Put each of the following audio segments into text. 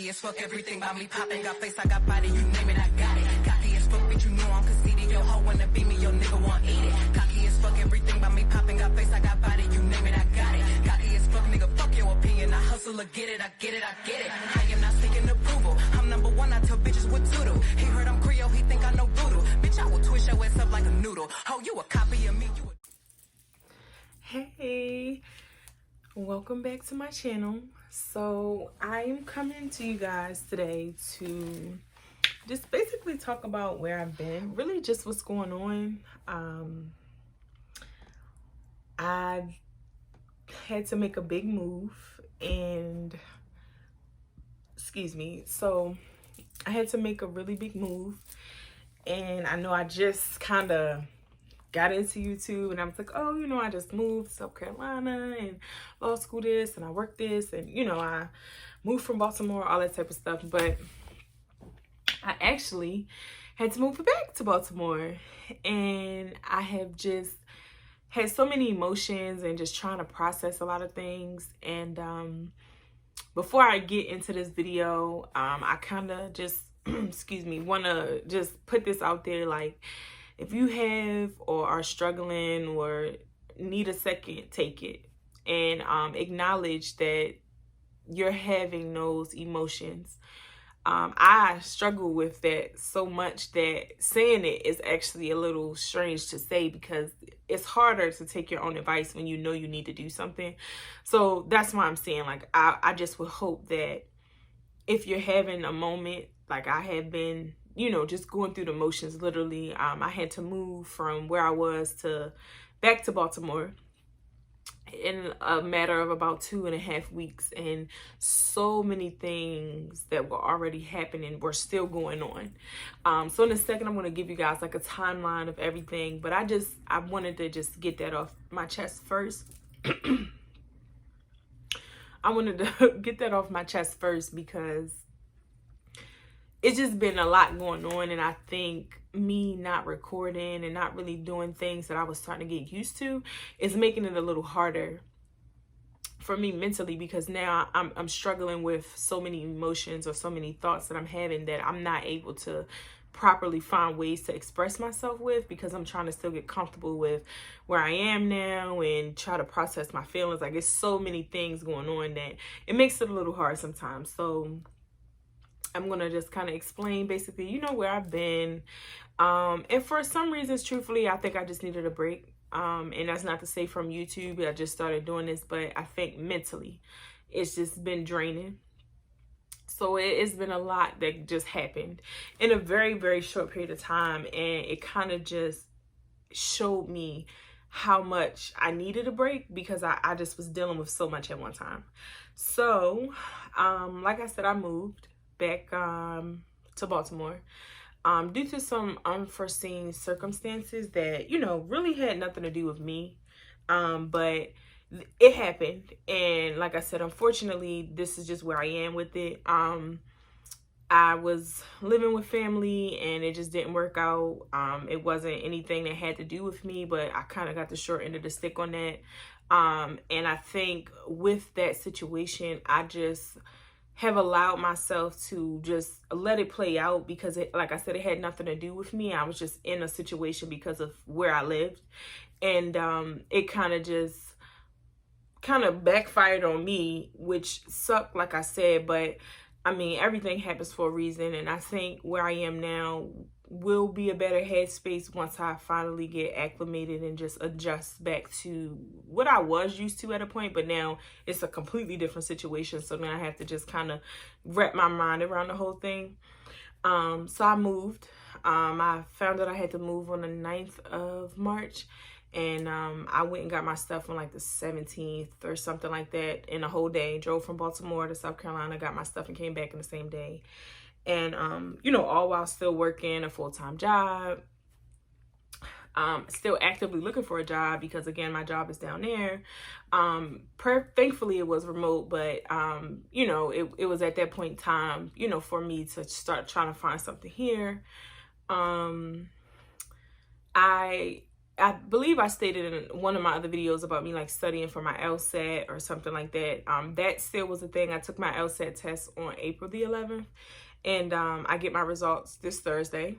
Cocky as fuck, everything about me popping. Got face, I got body, you name it, I got it. Cocky as fuck, bitch, you know I'm conceited. Yo, hoe wanna be me, your nigga want eat it. Cocky as fuck, everything about me popping. Got face, I got body, you name it, I got it. Cocky as fuck, nigga, fuck your opinion. I hustle, I get it, I get it, I get it. I am not seeking approval. I'm number one, I tell bitches what to do. He heard I'm Creole, he think I know voodoo. Bitch, I will twist your ass up like a noodle. Ho, you a copy of me, you a... Hey, welcome back to my channel. So I'm coming to you guys today to just basically talk about where I've been, really just what's going on. I've had to make a big move, and so I had to make a really big move, and I know I just kind of got into YouTube, and I was like, oh, you know, I just moved to South Carolina and law school this, and I worked this, and you know, I moved from Baltimore, all that type of stuff. But I actually had to move back to Baltimore, and I have just had so many emotions and just trying to process a lot of things. And before I get into this video, I kind of just want to just put this out there, like, if you have or are struggling or need a second, take it and acknowledge that you're having those emotions. I struggle with that so much that saying it is actually a little strange to say, because it's harder to take your own advice when you know you need to do something. So that's why I'm saying, like, I just would hope that if you're having a moment like I have been, you know, just going through the motions, literally. I had to move from where I was back to Baltimore in a matter of about 2.5 weeks, and so many things that were already happening were still going on. So in a second, I'm going to give you guys like a timeline of everything, but I wanted to just get that off my chest first. I wanted to get that off my chest first because it's just been a lot going on, and I think me not recording and not really doing things that I was starting to get used to is making it a little harder for me mentally, because now I'm struggling with so many emotions or so many thoughts that I'm having that I'm not able to properly find ways to express myself with, because I'm trying to still get comfortable with where I am now and try to process my feelings. Like, it's so many things going on that it makes it a little hard sometimes. So I'm going to just kind of explain basically, you know, where I've been. And for some reasons, truthfully, I think I just needed a break. And that's not to say from YouTube, I just started doing this, but I think mentally it's just been draining. So it's been a lot that just happened in a very, very short period of time. And it kind of just showed me how much I needed a break, because I just was dealing with so much at one time. So, like I said, I moved back to Baltimore due to some unforeseen circumstances that, you know, really had nothing to do with me, but it happened. And like I said, unfortunately, this is just where I am with it. I was living with family and it just didn't work out. It wasn't anything that had to do with me, but I kind of got the short end of the stick on that. And I think with that situation, I just have allowed myself to just let it play out, because it, like I said, it had nothing to do with me. I was just in a situation because of where I lived, and it kind of backfired on me, which sucked, like I said. But I mean, everything happens for a reason, and I think where I am now will be a better headspace once I finally get acclimated and just adjust back to what I was used to at a point. But now it's a completely different situation, so now I have to just kind of wrap my mind around the whole thing. So I moved. I found out I had to move on the 9th of March, and I went and got my stuff on like the 17th or something like that, in a whole day. Drove from Baltimore to South Carolina, got my stuff, and came back in the same day. And, you know, all while still working a full-time job. Still actively looking for a job, because, again, my job is down there. Thankfully, it was remote, but, you know, it was at that point in time, you know, for me to start trying to find something here. I I believe I stated in one of my other videos about me like studying for my LSAT or something like that. That still was a thing. I took my LSAT test on April the 11th, and I get my results this Thursday.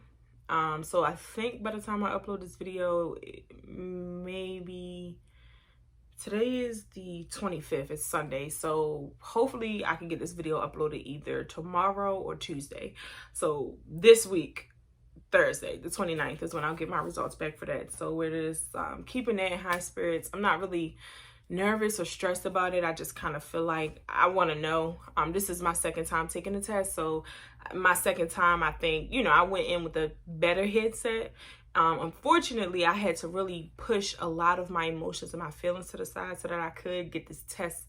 So I think by the time I upload this video, maybe today is the 25th, it's Sunday. So hopefully I can get this video uploaded either tomorrow or Tuesday. So this week, Thursday, the 29th, is when I'll get my results back for that. So we're just keeping that in high spirits. I'm not really nervous or stressed about it. I just kind of feel like I want to know. This is my second time taking the test. So my second time, I think, you know, I went in with a better headset. Unfortunately, I had to really push a lot of my emotions and my feelings to the side so that I could get this test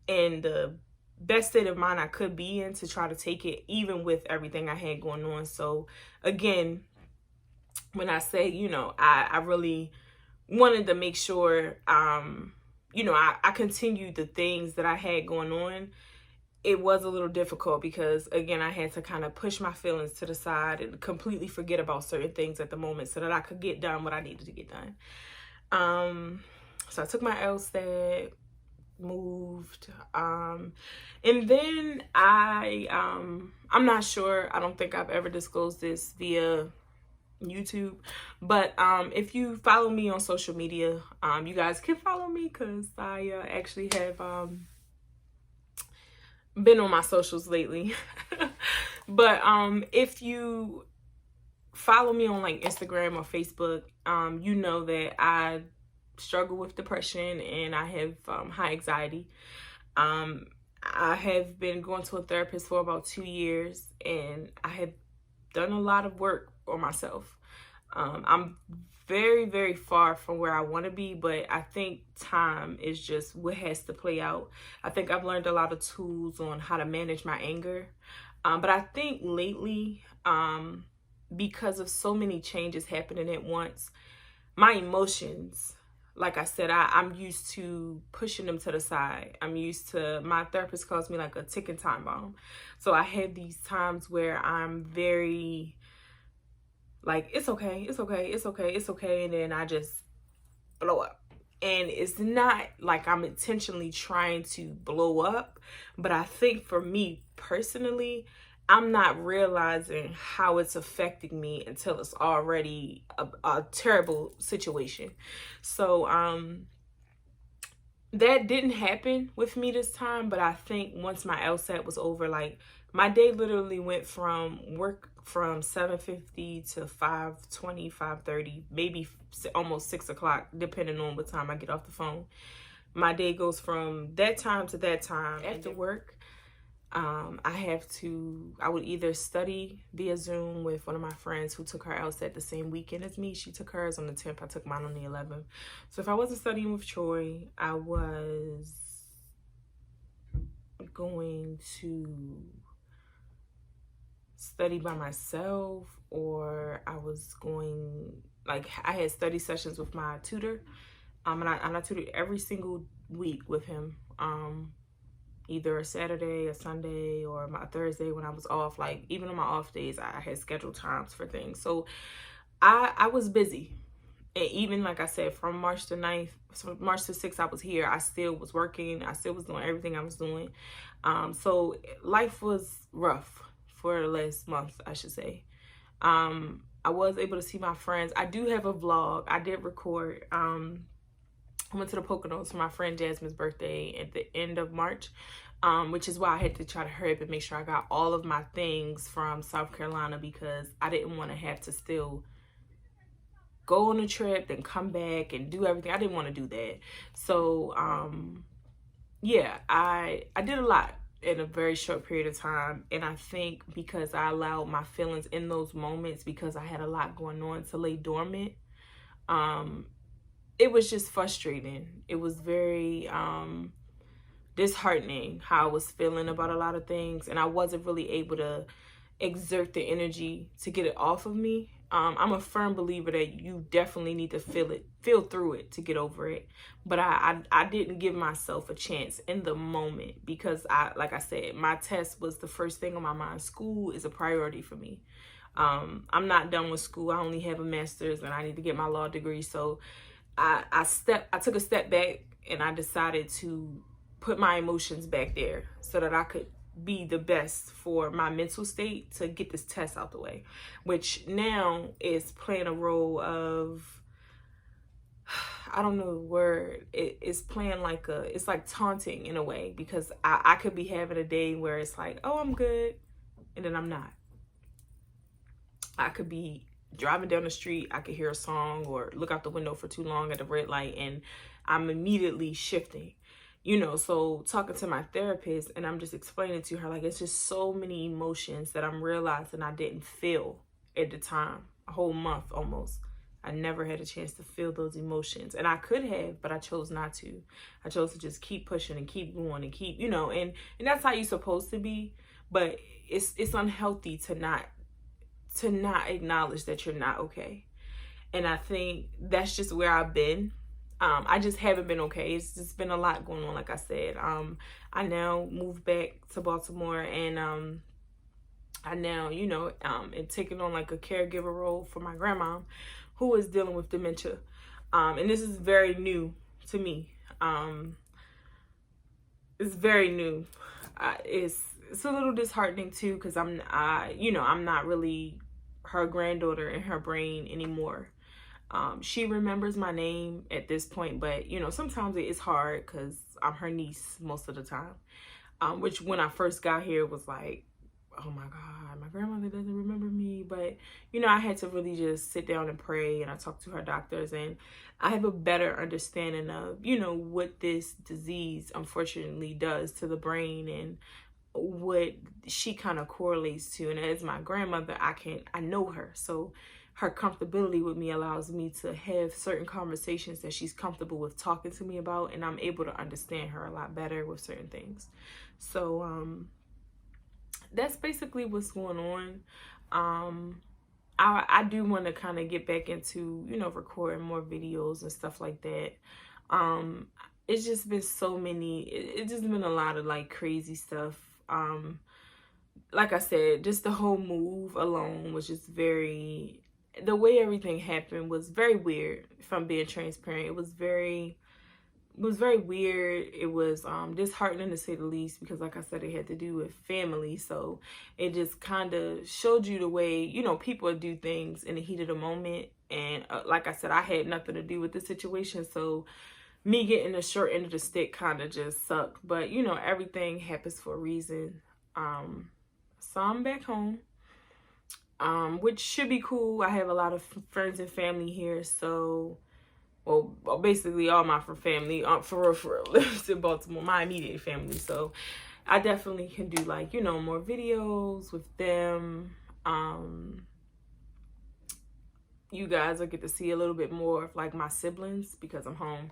in the best state of mind I could be in to try to take it, even with everything I had going on. So again, when I say, you know, I really wanted to make sure, you know, I continued the things that I had going on. It was a little difficult because, again, I had to kind of push my feelings to the side and completely forget about certain things at the moment so that I could get done what I needed to get done. So I took my LSAT, moved, and then I'm not sure, I don't think I've ever disclosed this via YouTube, but if you follow me on social media, you guys can follow me because I actually have been on my socials lately. But if you follow me on like Instagram or Facebook, you know that I struggle with depression and I have high anxiety. I have been going to a therapist for about 2 years, and I have done a lot of work on myself. I'm very, very far from where I want to be, but I think time is just what has to play out. I think I've learned a lot of tools on how to manage my anger. But I think lately, because of so many changes happening at once, my emotions, like I said, I'm used to pushing them to the side. I'm used to, my therapist calls me like a ticking time bomb. So I have these times where I'm very like, it's okay, it's okay, it's okay, it's okay. And then I just blow up. And it's not like I'm intentionally trying to blow up, but I think for me personally, I'm not realizing how it's affecting me until it's already a terrible situation. So that didn't happen with me this time, but I think once my LSAT was over, like my day literally went from work from 7:50 to 5:20, 5:30, maybe almost 6 o'clock, depending on what time I get off the phone. My day goes from that time to that time. After work, I would either study via Zoom with one of my friends who took her LSAT the same weekend as me. She took hers on the 10th. I took mine on the 11th. So if I wasn't studying with Troy, I was going to study by myself, or I was going, like, I had study sessions with my tutor. And I tutored every single week with him. Either a Saturday, a Sunday, or my Thursday when I was off. Like, even on my off days, I had scheduled times for things. So I was busy. And even, like I said, from March the 9th, so March the 6th, I was here. I still was working. I still was doing everything I was doing. So life was rough for the last month, I should say. I was able to see my friends. I do have a vlog. I did record. I went to the Poconos for my friend Jasmine's birthday at the end of March, which is why I had to try to hurry up and make sure I got all of my things from South Carolina, because I didn't want to have to still go on a trip and come back and do everything. I didn't want to do that. So, yeah, I did a lot in a very short period of time. And I think because I allowed my feelings in those moments, because I had a lot going on, to lay dormant, it was just frustrating. It was very disheartening how I was feeling about a lot of things, and I wasn't really able to exert the energy to get it off of me. I'm a firm believer that you definitely need to feel through it to get over it. But I didn't give myself a chance in the moment, because like I said, my test was the first thing on my mind. School is a priority for me. I'm not done with school. I only have a master's and I need to get my law degree. So I took a step back and I decided to put my emotions back there so that I could be the best for my mental state to get this test out the way, which now is playing a role of, I don't know the word. It's playing like it's like taunting in a way, because I could be having a day where it's like, oh, I'm good, and then I'm not. I could be driving down the street, I could hear a song or look out the window for too long at the red light, and I'm immediately shifting. So talking to my therapist, and I'm just explaining to her, like, it's just so many emotions that I'm realizing I didn't feel at the time, a whole month almost. I never had a chance to feel those emotions, and I could have, but I chose not to. I chose to just keep pushing and keep going and keep, and that's how you're supposed to be. But it's unhealthy to not acknowledge that you're not okay. And I think that's just where I've been. I just haven't been okay. It's just been a lot going on, like I said. I now moved back to Baltimore, and I now, am taking on like a caregiver role for my grandma, who is dealing with dementia. And this is very new to me. It's very new. It's a little disheartening too, because I'm not really her granddaughter in her brain anymore. She remembers my name at this point, but sometimes it's hard because I'm her niece most of the time. Which when I first got here was like, oh my God, my grandmother doesn't remember me. But I had to really just sit down and pray, and I talked to her doctors, and I have a better understanding of what this disease unfortunately does to the brain and what she kind of correlates to. And as my grandmother, I know her, so her comfortability with me allows me to have certain conversations that she's comfortable with talking to me about, and I'm able to understand her a lot better with certain things. So that's basically what's going on. I do want to kind of get back into recording more videos and stuff like that. It's just been so many, it's just been a lot of like crazy stuff. Like I said, just the whole move alone was just the way everything happened was very weird, if I'm being transparent. It was very weird. It was disheartening to say the least, because like I said, it had to do with family. So it just kind of showed you the way, people do things in the heat of the moment. And like I said, I had nothing to do with the situation. So me getting the short end of the stick kind of just sucked. But, everything happens for a reason. So I'm back home. Which should be cool. I have a lot of friends and family here, so, well, basically all my family, for real, lives in Baltimore, my immediate family, so I definitely can do, like, more videos with them. You guys will get to see a little bit more of like my siblings because I'm home,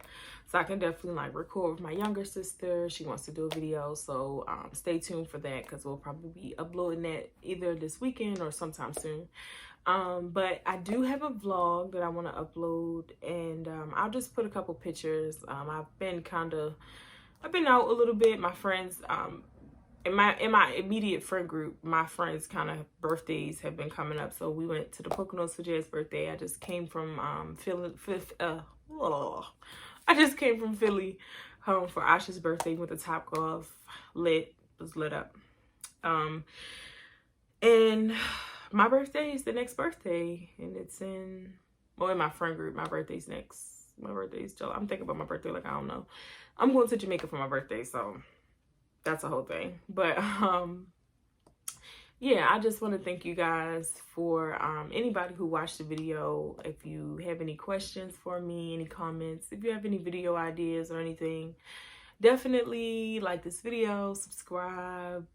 so I can definitely like record with my younger sister. She wants to do a video, so stay tuned for that, because we'll probably be uploading that either this weekend or sometime soon. But I do have a vlog that I want to upload, and I'll just put a couple pictures. I've been out a little bit. My friends, in my immediate friend group, my friends' kind of birthdays have been coming up. So we went to the Poconos for Jaz's birthday. I just came from Philly home for Asha's birthday. Went to Topgolf, was lit up. And my birthday is the next birthday, and it's in my friend group. My birthday's next. My birthday's July. I'm thinking about my birthday like I don't know. I'm going to Jamaica for my birthday, so that's a whole thing. But yeah, I just want to thank you guys for anybody who watched the video. If you have any questions for me, any comments, if you have any video ideas or anything, definitely like this video, subscribe.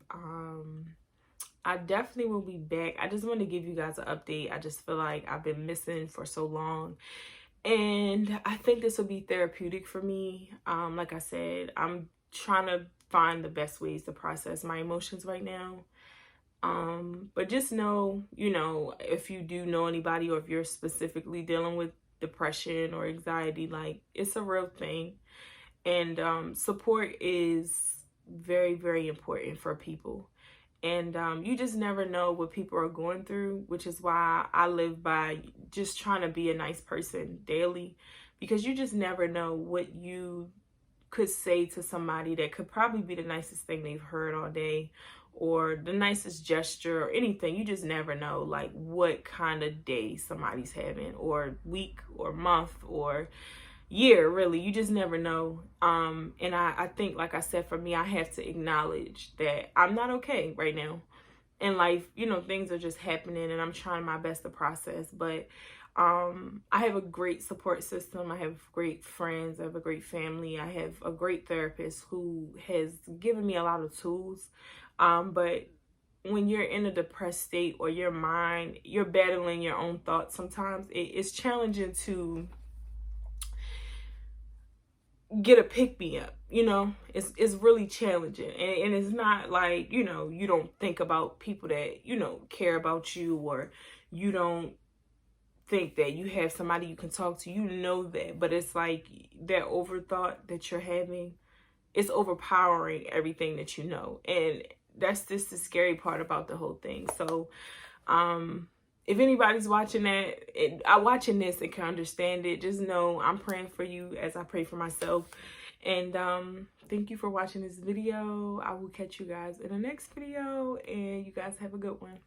I definitely will be back. I just want to give you guys an update. I just feel like I've been missing for so long, and I think this will be therapeutic for me. Like I said, I'm trying to find the best ways to process my emotions right now. But just know, if you do know anybody, or if you're specifically dealing with depression or anxiety, like, it's a real thing. And support is very, very important for people. And you just never know what people are going through, which is why I live by just trying to be a nice person daily, because you just never know what you could say to somebody that could probably be the nicest thing they've heard all day, or the nicest gesture or anything. You just never know, like, what kind of day somebody's having, or week or month or year. Really, you just never know. And I think, like I said, for me, I have to acknowledge that I'm not okay right now in life. You know, things are just happening and I'm trying my best to process. But I have a great support system. I have great friends. I have a great family. I have a great therapist who has given me a lot of tools. But when you're in a depressed state, or your mind, you're battling your own thoughts, sometimes it's challenging to get a pick me up. You know, it's really challenging. And it's not like, you know, you don't think about people that, you know, care about you, or you don't think that you have somebody you can talk to. You know that, but it's like that overthought that you're having, it's overpowering everything that you know. And that's just the scary part about the whole thing. So if anybody's watching watching this and can understand it, just know I'm praying for you as I pray for myself. And thank you for watching this video. I will catch you guys in the next video, and you guys have a good one.